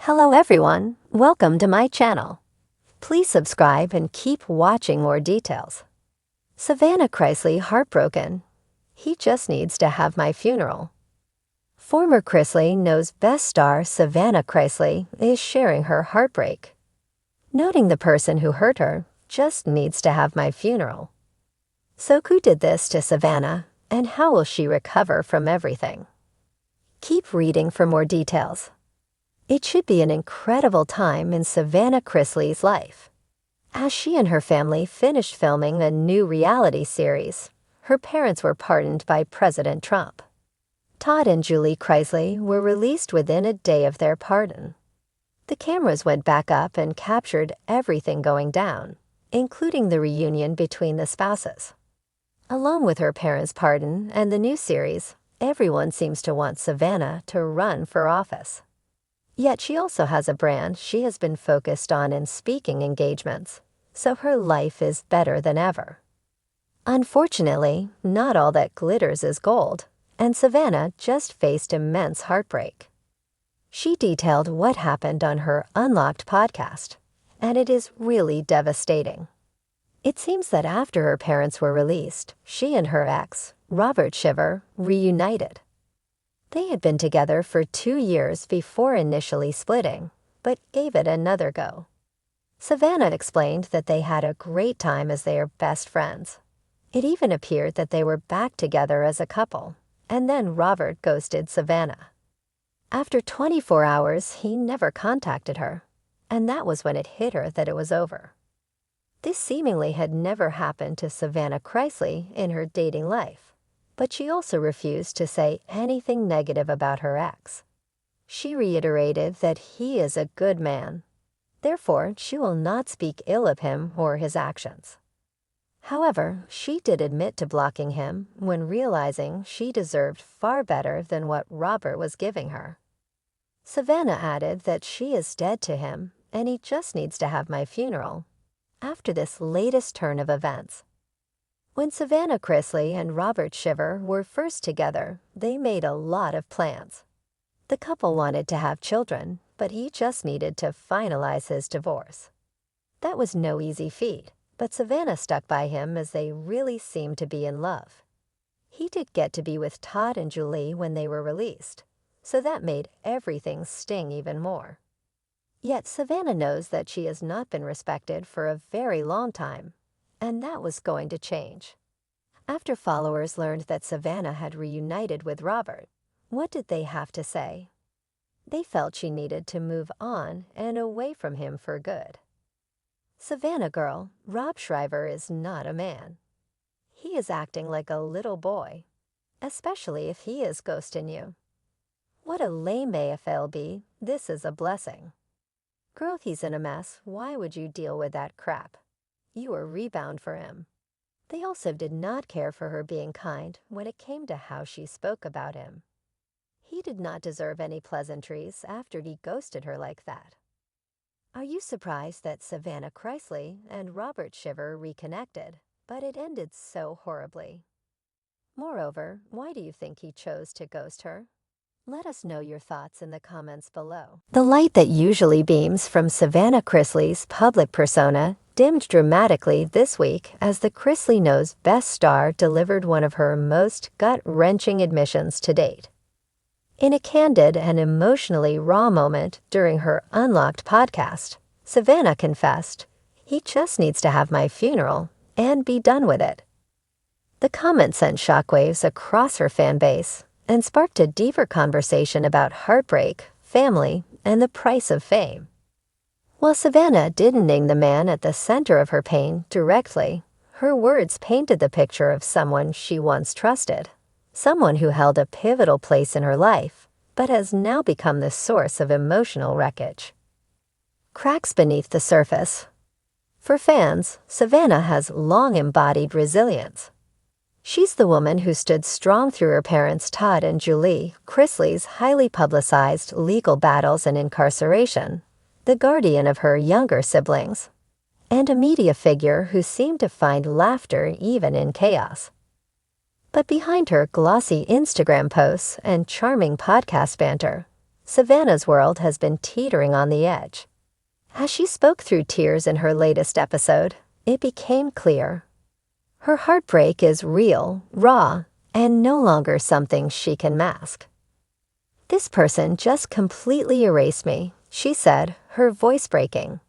Hello everyone, welcome to my channel. Please subscribe and keep watching more details. Savannah Chrisley heartbroken. He just needs to have my funeral. Former Chrisley knows best star Savannah Chrisley is sharing her heartbreak. Noting the person who hurt her just needs to have my funeral. So who did this to Savannah, and how will she recover from everything? Keep reading for more details. It should be an incredible time in Savannah Chrisley's life. As she and her family finished filming a new reality series, her parents were pardoned by President Trump. Todd and Julie Chrisley were released within a day of their pardon. The cameras went back up and captured everything going down, including the reunion between the spouses. Along with her parents' pardon and the new series, everyone seems to want Savannah to run for office. Yet she also has a brand she has been focused on in speaking engagements, so her life is better than ever. Unfortunately, not all that glitters is gold, and Savannah just faced immense heartbreak. She detailed what happened on her Unlocked podcast, and it is really devastating. It seems that after her parents were released, she and her ex, Robert Shiver, reunited. They had been together for 2 years before initially splitting, but gave it another go. Savannah explained that they had a great time as they are best friends. It even appeared that they were back together as a couple, and then Robert ghosted Savannah. After 24 hours, he never contacted her, and that was when it hit her that it was over. This seemingly had never happened to Savannah Chrisley in her dating life. But she also refused to say anything negative about her ex. She reiterated that he is a good man. Therefore, she will not speak ill of him or his actions. However, she did admit to blocking him when realizing she deserved far better than what Robert was giving her. Savannah added that she is dead to him and he just needs to have my funeral. After this latest turn of events, when Savannah Chrisley and Robert Shiver were first together, they made a lot of plans. The couple wanted to have children, but he just needed to finalize his divorce. That was no easy feat, but Savannah stuck by him as they really seemed to be in love. He did get to be with Todd and Julie when they were released, so that made everything sting even more. Yet Savannah knows that she has not been respected for a very long time, and that was going to change. After followers learned that Savannah had reunited with Robert, what did they have to say? They felt she needed to move on and away from him for good. Savannah girl, Rob Shriver is not a man. He is acting like a little boy, especially if he is ghosting you. What a lame AFLB, this is a blessing. Girl, he's in a mess, why would you deal with that crap? You were rebound for him. They also did not care for her being kind when it came to how she spoke about him. He did not deserve any pleasantries after he ghosted her like that. Are you surprised that Savannah Chrisley and Robert Shiver reconnected, but it ended so horribly? Moreover, why do you think he chose to ghost her? Let us know your thoughts in the comments below. The light that usually beams from Savannah Chrisley's public persona dimmed dramatically this week as the Chrisley Knows Best star delivered one of her most gut-wrenching admissions to date. In a candid and emotionally raw moment during her Unlocked podcast, Savannah confessed, "He just needs to have my funeral and be done with it." The comment sent shockwaves across her fan base and sparked a deeper conversation about heartbreak, family, and the price of fame. While Savannah didn't name the man at the center of her pain directly, her words painted the picture of someone she once trusted, someone who held a pivotal place in her life, but has now become the source of emotional wreckage. Cracks beneath the surface. For fans, Savannah has long embodied resilience. She's the woman who stood strong through her parents Todd and Julie Chrisley's highly publicized legal battles and incarceration, the guardian of her younger siblings, and a media figure who seemed to find laughter even in chaos. But behind her glossy Instagram posts and charming podcast banter, Savannah's world has been teetering on the edge. As she spoke through tears in her latest episode, it became clear. Her heartbreak is real, raw, and no longer something she can mask. "This person just completely erased me," she said, her voice breaking.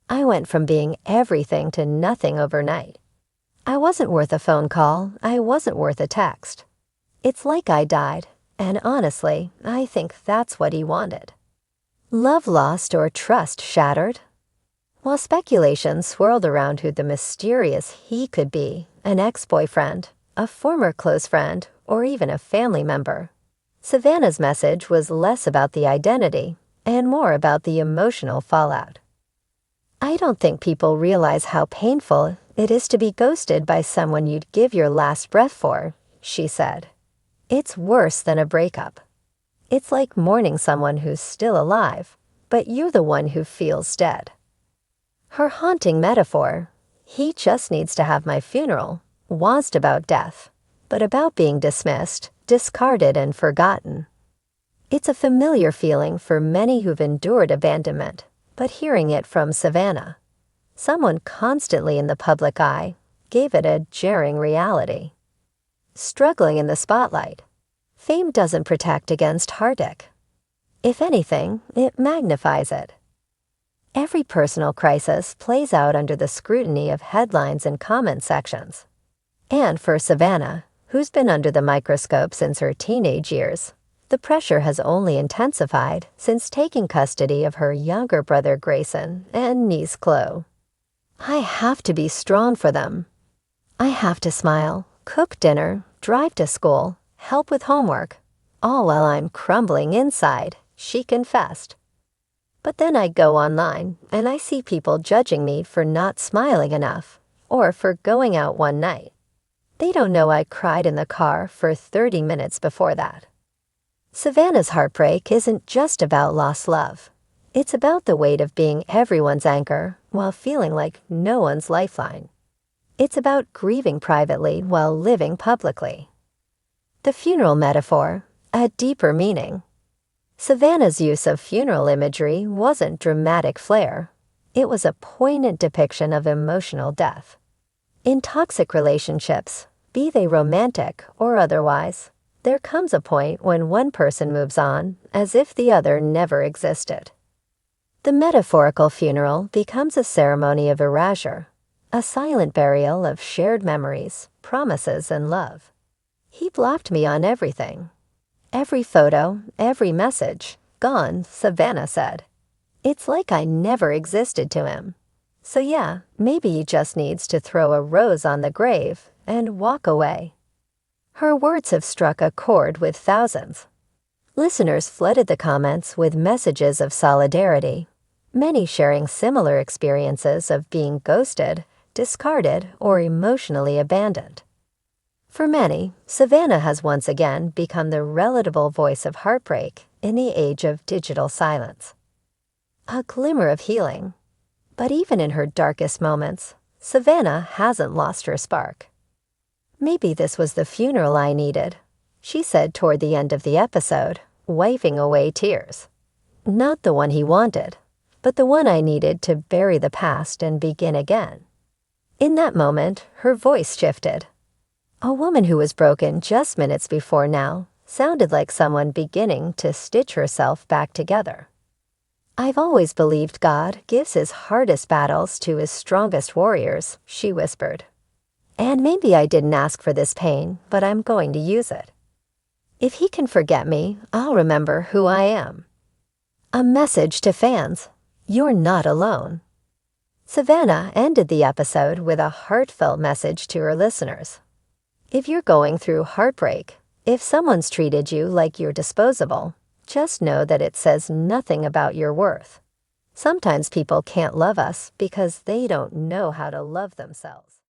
"I went from being everything to nothing overnight. I wasn't worth a phone call, I wasn't worth a text. It's like I died, and honestly, I think that's what he wanted." Love lost or trust shattered? While speculation swirled around who the mysterious he could be, an ex-boyfriend, a former close friend, or even a family member, Savannah's message was less about the identity and more about the emotional fallout. "I don't think people realize how painful it is to be ghosted by someone you'd give your last breath for," she said. "It's worse than a breakup. It's like mourning someone who's still alive, but you're the one who feels dead." Her haunting metaphor, "he just needs to have my funeral," wasn't about death, but about being dismissed, discarded, and forgotten. It's a familiar feeling for many who've endured abandonment, but hearing it from Savannah, someone constantly in the public eye, gave it a jarring reality. Struggling in the spotlight, fame doesn't protect against heartache. If anything, it magnifies it. Every personal crisis plays out under the scrutiny of headlines and comment sections. And for Savannah, who's been under the microscope since her teenage years, the pressure has only intensified since taking custody of her younger brother Grayson and niece Chloe. "I have to be strong for them. I have to smile, cook dinner, drive to school, help with homework, all while I'm crumbling inside," she confessed. "But then I go online and I see people judging me for not smiling enough or for going out one night. They don't know I cried in the car for 30 minutes before that." Savannah's heartbreak isn't just about lost love. It's about the weight of being everyone's anchor while feeling like no one's lifeline. It's about grieving privately while living publicly. The funeral metaphor, a deeper meaning. Savannah's use of funeral imagery wasn't dramatic flair. It was a poignant depiction of emotional death. In toxic relationships, be they romantic or otherwise, there comes a point when one person moves on as if the other never existed. The metaphorical funeral becomes a ceremony of erasure, a silent burial of shared memories, promises, and love. "He blocked me on everything. Every photo, every message, gone," Savannah said. "It's like I never existed to him. So yeah, maybe he just needs to throw a rose on the grave and walk away." Her words have struck a chord with thousands. Listeners flooded the comments with messages of solidarity, many sharing similar experiences of being ghosted, discarded, or emotionally abandoned. For many, Savannah has once again become the relatable voice of heartbreak in the age of digital silence. A glimmer of healing. But even in her darkest moments, Savannah hasn't lost her spark. "Maybe this was the funeral I needed," she said toward the end of the episode, wiping away tears. "Not the one he wanted, but the one I needed to bury the past and begin again." In that moment, her voice shifted. A woman who was broken just minutes before now sounded like someone beginning to stitch herself back together. "I've always believed God gives his hardest battles to his strongest warriors," she whispered. "And maybe I didn't ask for this pain, but I'm going to use it. If he can forget me, I'll remember who I am." A message to fans: you're not alone. Savannah ended the episode with a heartfelt message to her listeners. If you're going through heartbreak, if someone's treated you like you're disposable, just know that it says nothing about your worth. Sometimes people can't love us because they don't know how to love themselves.